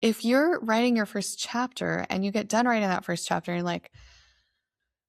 if you're writing your first chapter and you get done writing that first chapter and you're like,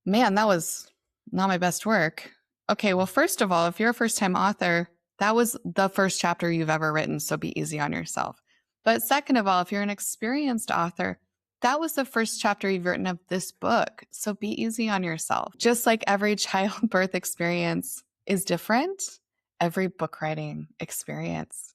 man, that was not my best work. Okay, well, first of all, if you're a first time author, that was the first chapter you've ever written. So be easy on yourself. But second of all, if you're an experienced author, that was the first chapter you've written of this book. So be easy on yourself. Just like every childbirth experience is different, every book writing experience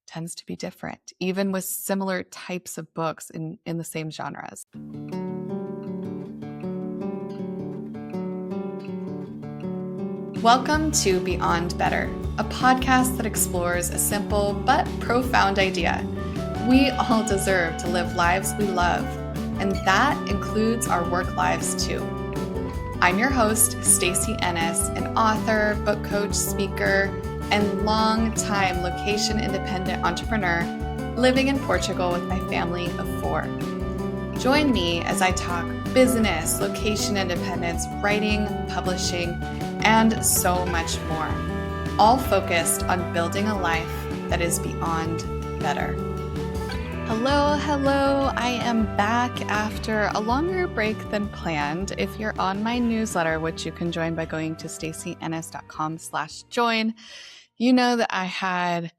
tends to be different, even with similar types of books in the same genres. Welcome to Beyond Better, a podcast that explores a simple but profound idea. We all deserve to live lives we love, and that includes our work lives too. I'm your host, Stacey Ennis, an author, book coach, speaker, and long-time location-independent entrepreneur living in Portugal with my family of 4. Join me as I talk business, location independence, writing, publishing, and so much more, all focused on building a life that is beyond better. Hello. I am back after a longer break than planned. If you're on my newsletter, which you can join by going to stacieNS.com/join, you know that I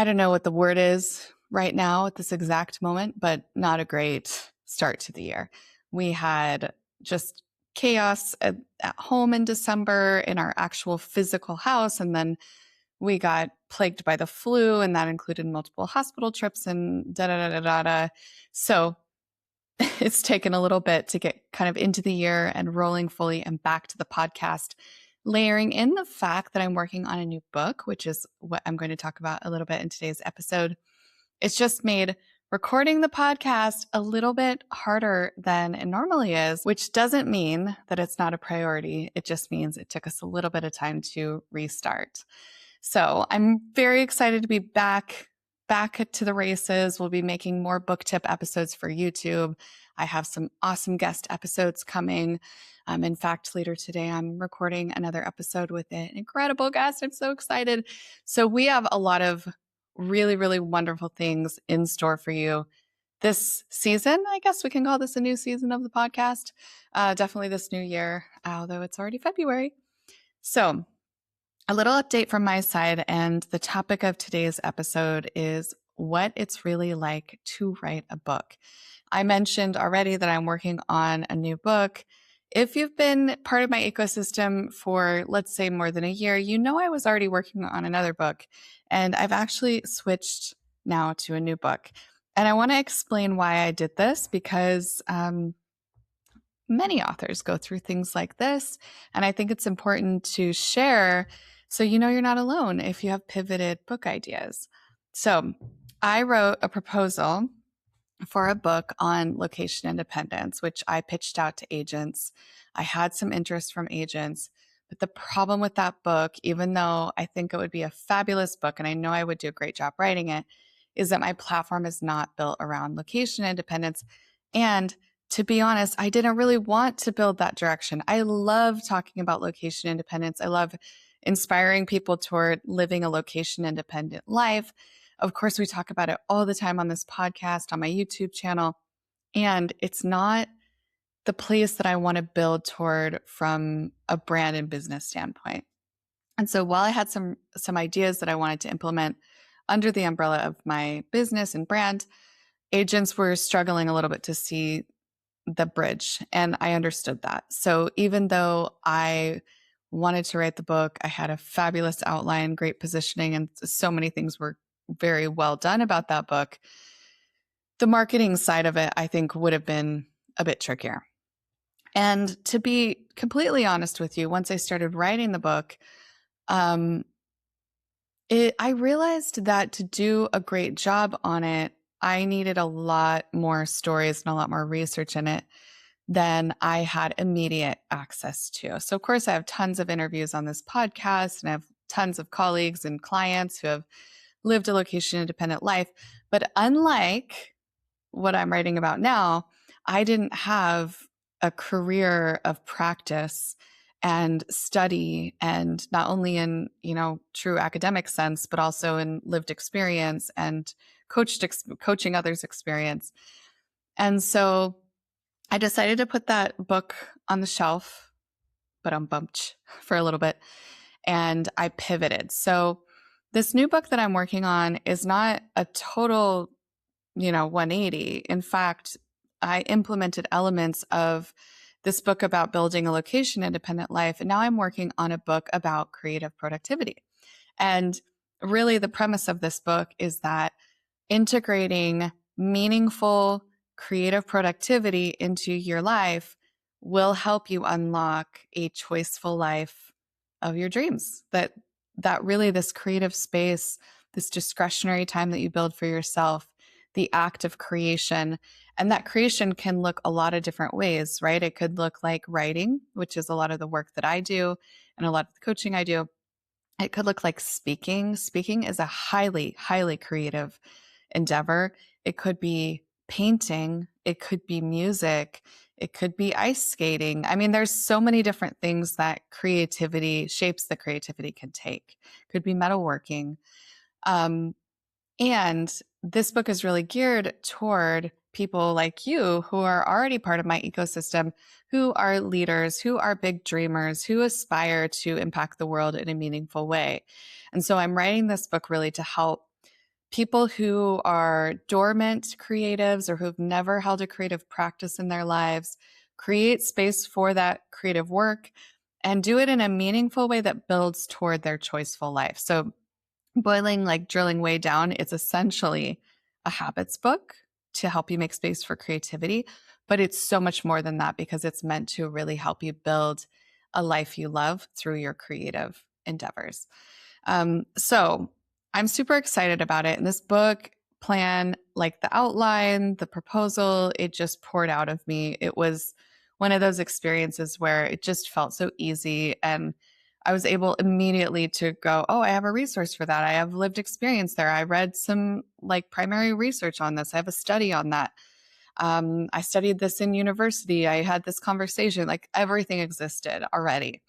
don't know what the word is right now at this exact moment, but not a great start to the year. We had just chaos at home in December in our actual physical house. And then we got plagued by the flu, and that included multiple hospital trips and da da da da da. So it's taken a little bit to get kind of into the year and rolling fully and back to the podcast, layering in the fact that I'm working on a new book, which is what I'm going to talk about a little bit in today's episode. It's just made recording the podcast a little bit harder than it normally is, which doesn't mean that it's not a priority. It just means it took us a little bit of time to restart. So I'm very excited to be back to the races. We'll be making more book tip episodes for YouTube. I have some awesome guest episodes coming. In fact, later today, I'm recording another episode with an incredible guest. I'm so excited. So we have a lot of really, really wonderful things in store for you this season. I guess we can call this a new season of the podcast. Definitely this new year, although it's already February. So a little update from my side, and the topic of today's episode is what it's really like to write a book. I mentioned already that I'm working on a new book. If you've been part of my ecosystem for, let's say, more than a year, you know I was already working on another book, and I've actually switched now to a new book. And I want to explain why I did this because many authors go through things like this, and I think it's important to share so you know you're not alone if you have pivoted book ideas. So I wrote a proposal for a book on location independence, which I pitched out to agents. I had some interest from agents, but the problem with that book, even though I think it would be a fabulous book and I know I would do a great job writing it, is that my platform is not built around location independence. And to be honest, I didn't really want to build that direction. I love talking about location independence. I love inspiring people toward living a location independent life. Of course, we talk about it all the time on this podcast, on my YouTube channel, and it's not the place that I want to build toward from a brand and business standpoint. And so while I had some ideas that I wanted to implement under the umbrella of my business and brand, agents were struggling a little bit to see the bridge, and I understood that. So even though I wanted to write the book, I had a fabulous outline, great positioning, and so many things were very well done about that book. The marketing side of it, I think, would have been a bit trickier. And to be completely honest with you, once I started writing the book, I realized that to do a great job on it, I needed a lot more stories and a lot more research in it than I had immediate access to. So, of course, I have tons of interviews on this podcast, and I have tons of colleagues and clients who have lived a location independent life. But unlike what I'm writing about now, I didn't have a career of practice and study, and not only in, true academic sense, but also in lived experience and coaching others' experience. And so I decided to put that book on the shelf, but I'm bumped for a little bit, and I pivoted. So this new book that I'm working on is not a total, 180. In fact, I implemented elements of this book about building a location independent life. And now I'm working on a book about creative productivity. And really, the premise of this book is that integrating meaningful creative productivity into your life will help you unlock a choiceful life of your dreams. That really, this creative space, this discretionary time that you build for yourself, the act of creation, and that creation can look a lot of different ways, right? It could look like writing, which is a lot of the work that I do and a lot of the coaching I do. It could look like speaking. Speaking is a highly, highly creative endeavor. It could be painting. It could be music. It could be ice skating. I mean, there's so many different things that shapes that creativity can take. It could be metalworking. And this book is really geared toward people like you who are already part of my ecosystem, who are leaders, who are big dreamers, who aspire to impact the world in a meaningful way. And so I'm writing this book really to help people who are dormant creatives or who've never held a creative practice in their lives create space for that creative work and do it in a meaningful way that builds toward their choiceful life. So drilling way down, it's essentially a habits book to help you make space for creativity. But it's so much more than that because it's meant to really help you build a life you love through your creative endeavors. So I'm super excited about it. And this book plan, like the outline, the proposal, it just poured out of me. It was one of those experiences where it just felt so easy. And I was able immediately to go, oh, I have a resource for that. I have lived experience there. I read some primary research on this. I have a study on that. I studied this in university. I had this conversation, everything existed already.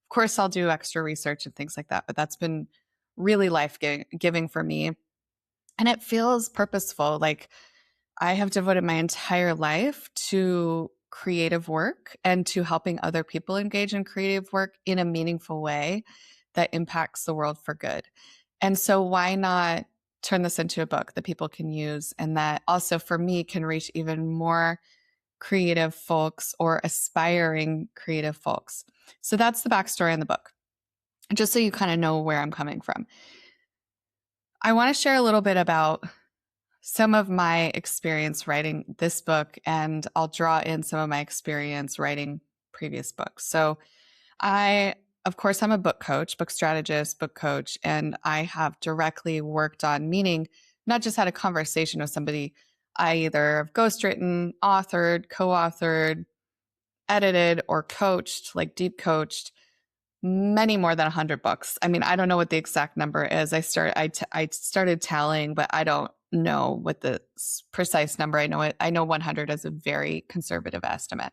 Of course, I'll do extra research and things like that, but that's been really life-giving for me. And it feels purposeful. I have devoted my entire life to creative work and to helping other people engage in creative work in a meaningful way that impacts the world for good. And so why not turn this into a book that people can use and that also for me can reach even more creative folks or aspiring creative folks. So that's the backstory in the book, just so you kind of know where I'm coming from. I want to share a little bit about some of my experience writing this book, and I'll draw in some of my experience writing previous books. So of course, I'm a book coach, book strategist, book coach, and I have directly worked on, meaning not just had a conversation with somebody. I either have ghostwritten, authored, co-authored, edited, or coached, deep coached many more than 100 books. I mean, I don't know what the exact number is. I started tallying, but I don't know what the precise number. I know 100 is a very conservative estimate.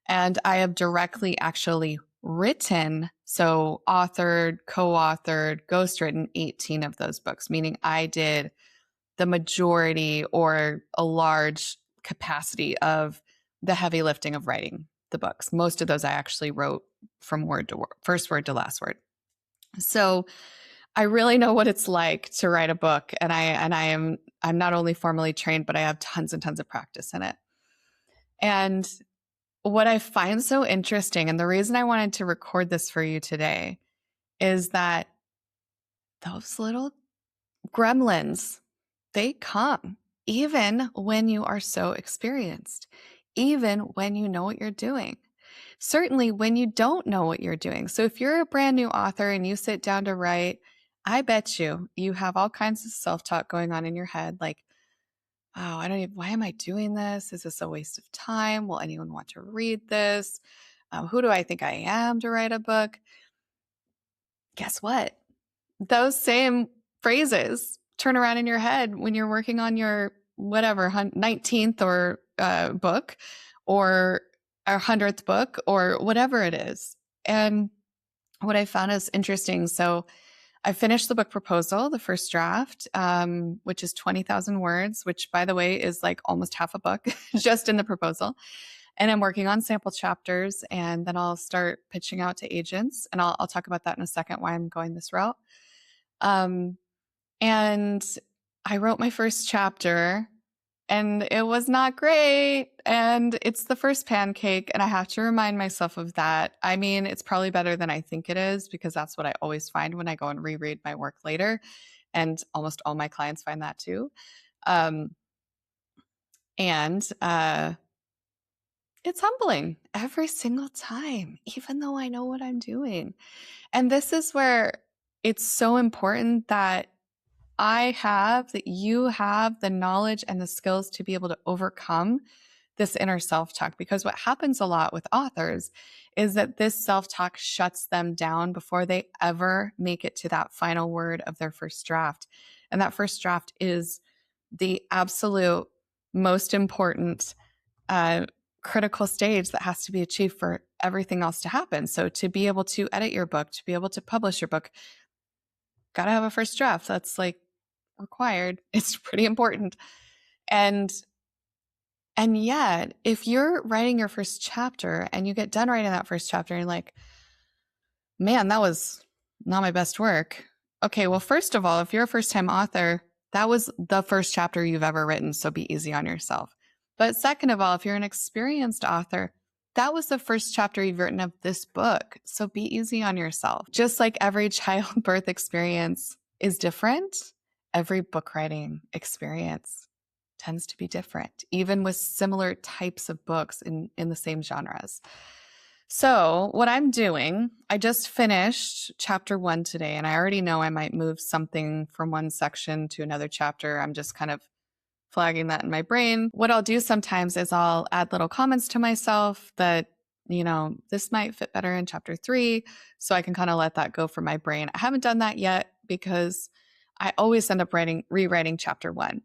And I have directly actually written, so authored, co-authored, ghostwritten 18 of those books, meaning I did the majority or a large capacity of the heavy lifting of writing the books. Most of those I actually wrote from first word to last word. So I really know what it's like to write a book, and I'm not only formally trained, but I have tons and tons of practice in it. And what I find so interesting, and the reason I wanted to record this for you today, is that those little gremlins, they come even when you are so experienced, even when you know what you're doing. Certainly when you don't know what you're doing. So if you're a brand new author and you sit down to write, I bet you have all kinds of self-talk going on in your head, oh, why am I doing this? Is this a waste of time? Will anyone want to read this? Who do I think I am to write a book? Guess what? Those same phrases turn around in your head when you're working on your 19th or book or our 100th book or whatever it is. And what I found is interesting. So I finished the book proposal, the first draft, which is 20,000 words, which, by the way, is like almost half a book just in the proposal. And I'm working on sample chapters, and then I'll start pitching out to agents. And I'll talk about that in a second, why I'm going this route. And I wrote my first chapter, and it was not great. And it's the first pancake, and I have to remind myself of that. I mean, it's probably better than I think it is, because that's what I always find when I go and reread my work later. And almost all my clients find that too. It's humbling every single time, even though I know what I'm doing. And this is where it's so important that that you have the knowledge and the skills to be able to overcome this inner self-talk. Because what happens a lot with authors is that this self-talk shuts them down before they ever make it to that final word of their first draft. And that first draft is the absolute most important critical stage that has to be achieved for everything else to happen. So to be able to edit your book, to be able to publish your book, got to have a first draft. That's like required. It's pretty important. And yet, if you're writing your first chapter and you get done writing that first chapter and you're like, man, that was not my best work. Okay, well, first of all, if you're a first-time author, that was the first chapter you've ever written, so be easy on yourself. But second of all, if you're an experienced author, that was the first chapter you've written of this book, so be easy on yourself. Just like every childbirth experience is different, every book writing experience tends to be different, even with similar types of books in the same genres. So what I'm doing, I just finished chapter 1 today, and I already know I might move something from one section to another chapter. I'm just kind of flagging that in my brain. What I'll do sometimes is I'll add little comments to myself that, this might fit better in chapter 3, so I can kind of let that go from my brain. I haven't done that yet because I always end up rewriting chapter 1.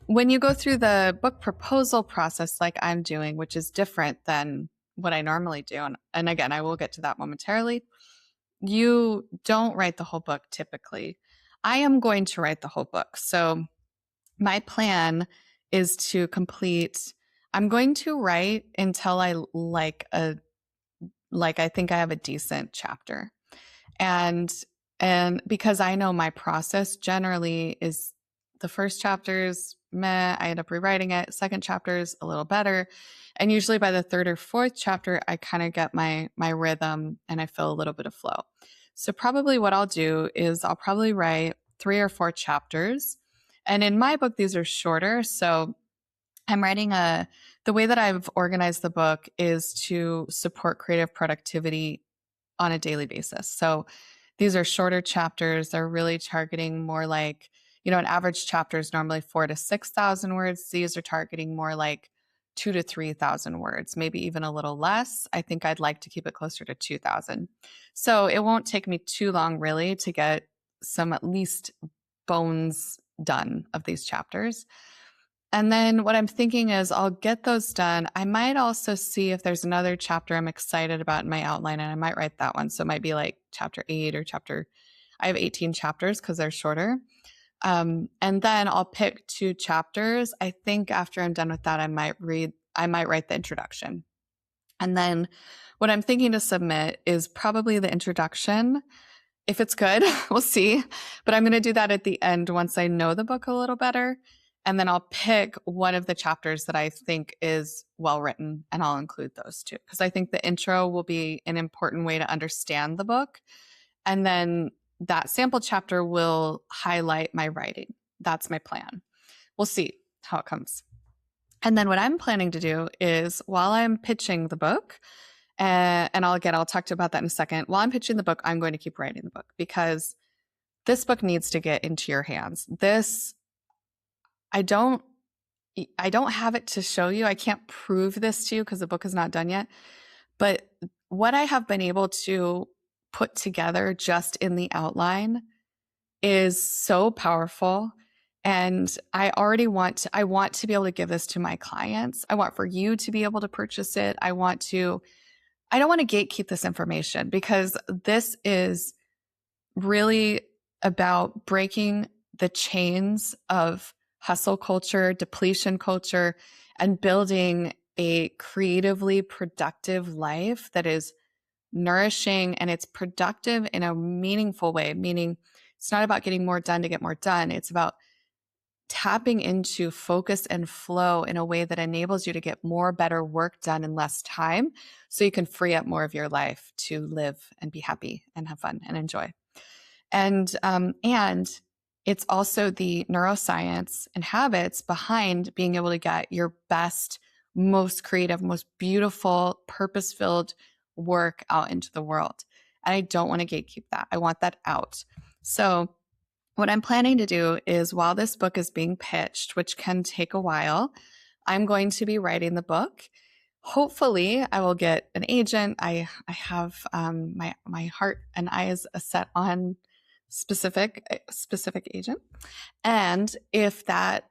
When you go through the book proposal process like I'm doing, which is different than what I normally do, and again, I will get to that momentarily, you don't write the whole book typically. I am going to write the whole book. So my plan is to I'm going to write until I I think I have a decent chapter. And because I know my process generally is the first chapter's meh, I end up rewriting it. Second chapter's a little better. And usually by the third or fourth chapter, I kind of get my rhythm and I feel a little bit of flow. So probably what I'll do is I'll probably write 3 or 4 chapters. And in my book, these are shorter. So I'm writing the way that I've organized the book is to support creative productivity on a daily basis. So these are shorter chapters. They're really targeting more like, an average chapter is normally 4,000 to 6,000 words. These are targeting more like 2,000 to 3,000 words, maybe even a little less. I think I'd like to keep it closer to 2,000. So it won't take me too long really to get some at least bones done of these chapters. And then what I'm thinking is I'll get those done. I might also see if there's another chapter I'm excited about in my outline, and I might write that one. So it might be like chapter 8 or I have 18 chapters because they're shorter. And then I'll pick 2 chapters. I think after I'm done with that, I might write the introduction. And then what I'm thinking to submit is probably the introduction. If it's good, we'll see. But I'm going to do that at the end once I know the book a little better. And then I'll pick one of the chapters that I think is well written, and I'll include those too. Because I think the intro will be an important way to understand the book. And then that sample chapter will highlight my writing. That's my plan. We'll see how it comes. And then what I'm planning to do is while I'm pitching the book, and I'll talk about that in a second. While I'm pitching the book, I'm going to keep writing the book because this book needs to get into your hands. I don't have it to show you. I can't prove this to you because the book is not done yet. But what I have been able to put together just in the outline is so powerful. And I want to be able to give this to my clients. I want for you to be able to purchase it. I don't want to gatekeep this information because this is really about breaking the chains of hustle culture, depletion culture, and building a creatively productive life that is nourishing and it's productive in a meaningful way, meaning it's not about getting more done to get more done. It's about tapping into focus and flow in a way that enables you to get more better work done in less time so you can free up more of your life to live and be happy and have fun and enjoy. And it's also the neuroscience and habits behind being able to get your best, most creative, most beautiful, purpose-filled work out into the world. And I don't want to gatekeep that. I want that out. So what I'm planning to do is while this book is being pitched, which can take a while, I'm going to be writing the book. Hopefully, I will get an agent. I have my heart and eyes set on specific agent. And if that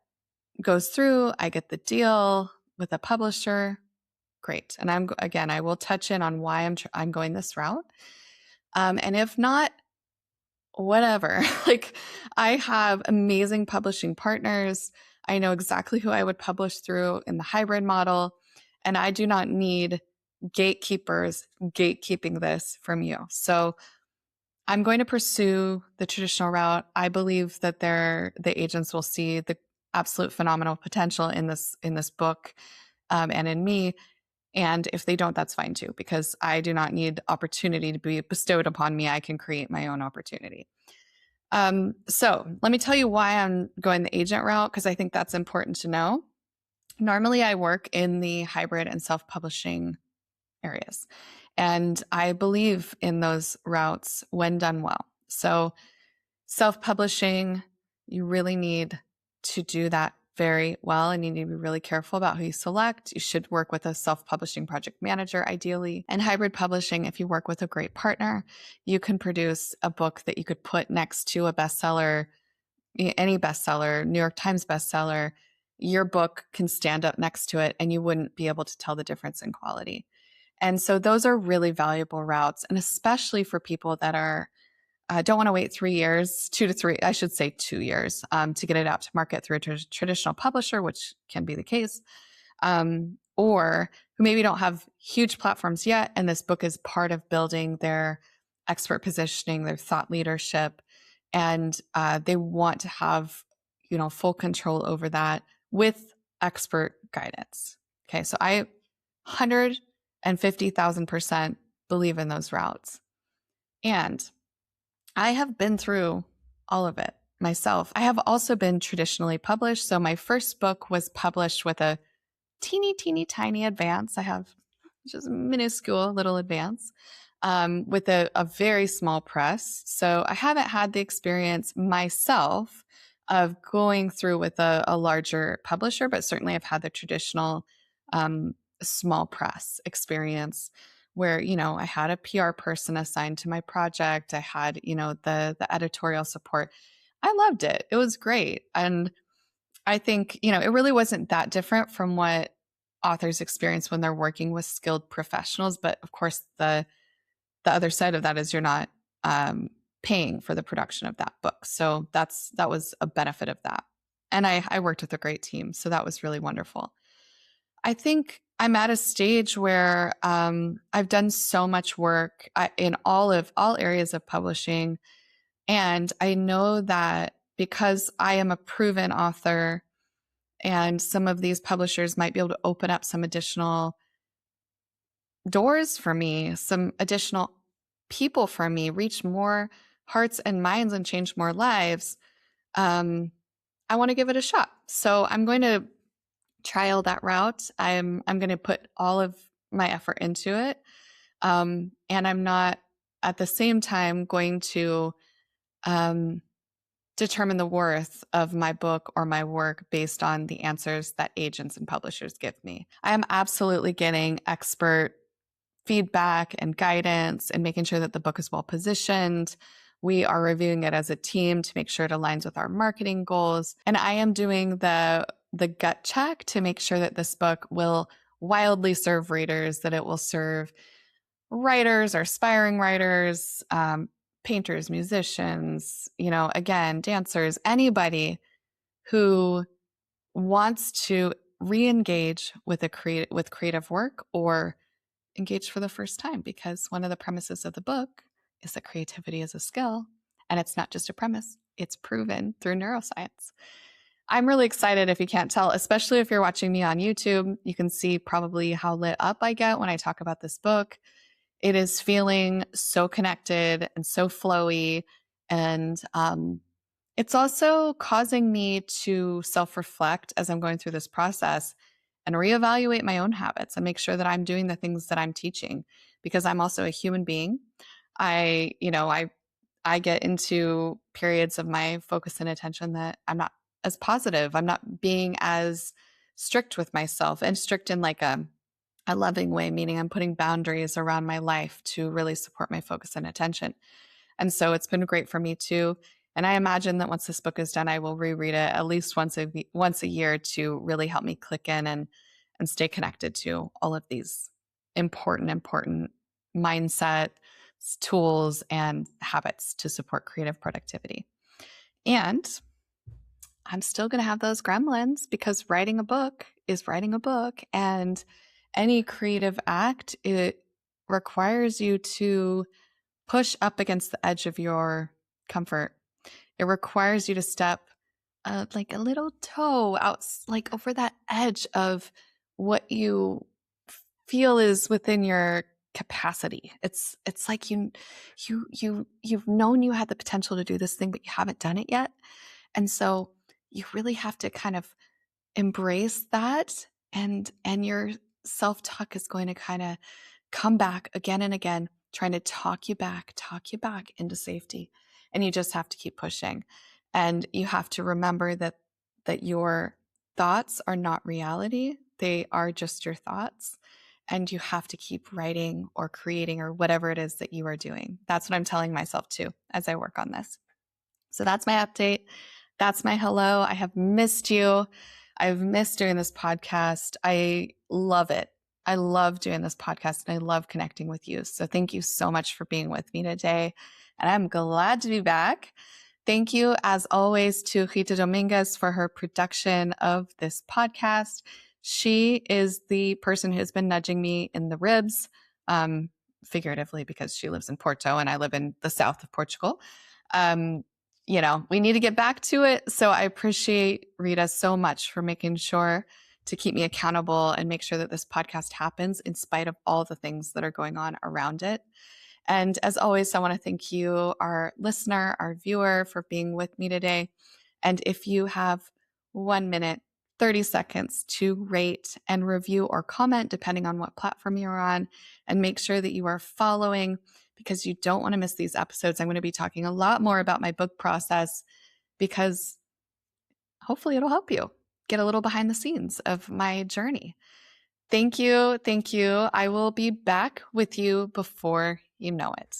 goes through, I get the deal with a publisher. Great. And I will touch in on why I'm going this route. And if not, whatever. Like, I have amazing publishing partners. I know exactly who I would publish through in the hybrid model, and I do not need gatekeepers gatekeeping this from you. So I'm going to pursue the traditional route. I believe that the agents will see the absolute phenomenal potential in this book and in me. And if they don't, that's fine too, because I do not need opportunity to be bestowed upon me. I can create my own opportunity. So let me tell you why I'm going the agent route, because I think that's important to know. Normally, I work in the hybrid and self-publishing areas, and I believe in those routes when done well. So self-publishing, you really need to do that very well, and you need to be really careful about who you select. You should work with a self-publishing project manager, ideally. And hybrid publishing, if you work with a great partner, you can produce a book that you could put next to a bestseller, any bestseller, New York Times bestseller. Your book can stand up next to it, and you wouldn't be able to tell the difference in quality. And so those are really valuable routes, and especially for people that are don't want to wait 3 years, 2 to 3, I should say 2 years, to get it out to market through a traditional publisher, which can be the case, or who maybe don't have huge platforms yet, and this book is part of building their expert positioning, their thought leadership, and they want to have, full control over that with expert guidance. Okay, so I 150,000% believe in those routes. And I have been through all of it myself. I have also been traditionally published. So my first book was published with a teeny, teeny, tiny advance. I have just a minuscule little advance with a very small press. So I haven't had the experience myself of going through with a larger publisher, but certainly I've had the traditional small press experience where, I had a PR person assigned to my project. I had, the editorial support. I loved it. It was great. And I think, it really wasn't that different from what authors experience when they're working with skilled professionals. But of course, the other side of that is you're not paying for the production of that book. So that was a benefit of that. And I worked with a great team. So that was really wonderful. I think I'm at a stage where I've done so much work in all areas of publishing. And I know that because I am a proven author and some of these publishers might be able to open up some additional doors for me, some additional people for me, reach more hearts and minds and change more lives, I want to give it a shot. So I'm going to trial that route. I'm going to put all of my effort into it. And I'm not at the same time going to determine the worth of my book or my work based on the answers that agents and publishers give me. I am absolutely getting expert feedback and guidance and making sure that the book is well positioned. We are reviewing it as a team to make sure it aligns with our marketing goals. And I am doing the gut check to make sure that this book will wildly serve readers, that it will serve writers or aspiring writers, painters, musicians, again, dancers, anybody who wants to re-engage with creative work or engage for the first time, because one of the premises of the book is that creativity is a skill, and it's not just a premise, it's proven through neuroscience. I'm really excited, if you can't tell, especially if you're watching me on YouTube. You can see probably how lit up I get when I talk about this book. It is feeling so connected and so flowy, and it's also causing me to self-reflect as I'm going through this process and reevaluate my own habits and make sure that I'm doing the things that I'm teaching, because I'm also a human being. I get into periods of my focus and attention that I'm not as positive. I'm not being as strict with myself, and strict in like a loving way, meaning I'm putting boundaries around my life to really support my focus and attention. And so it's been great for me too. And I imagine that once this book is done, I will reread it at least once a year to really help me click in and stay connected to all of these important mindset tools and habits to support creative productivity. And I'm still going to have those gremlins, because writing a book is writing a book, and any creative act, it requires you to push up against the edge of your comfort. It requires you to step like a little toe out, like over that edge of what you feel is within your capacity. It's like you've known you had the potential to do this thing, but you haven't done it yet. And so you really have to kind of embrace that, and your self-talk is going to kind of come back again and again, trying to talk you back into safety. And you just have to keep pushing. And you have to remember that your thoughts are not reality. They are just your thoughts. And you have to keep writing or creating or whatever it is that you are doing. That's what I'm telling myself too as I work on this. So that's my update. That's my hello. I have missed you. I've missed doing this podcast. I love it. I love doing this podcast, and I love connecting with you. So thank you so much for being with me today. And I'm glad to be back. Thank you, as always, to Rita Dominguez for her production of this podcast. She is the person who's been nudging me in the ribs, figuratively, because she lives in Porto and I live in the south of Portugal. We need to get back to it. So I appreciate Rita so much for making sure to keep me accountable and make sure that this podcast happens in spite of all the things that are going on around it. And as always, I want to thank you, our listener, our viewer, for being with me today. And if you have 1 minute, 30 seconds to rate and review or comment, depending on what platform you're on, and make sure that you are following, because you don't want to miss these episodes. I'm going to be talking a lot more about my book process, because hopefully it'll help you get a little behind the scenes of my journey. Thank you. Thank you. I will be back with you before you know it.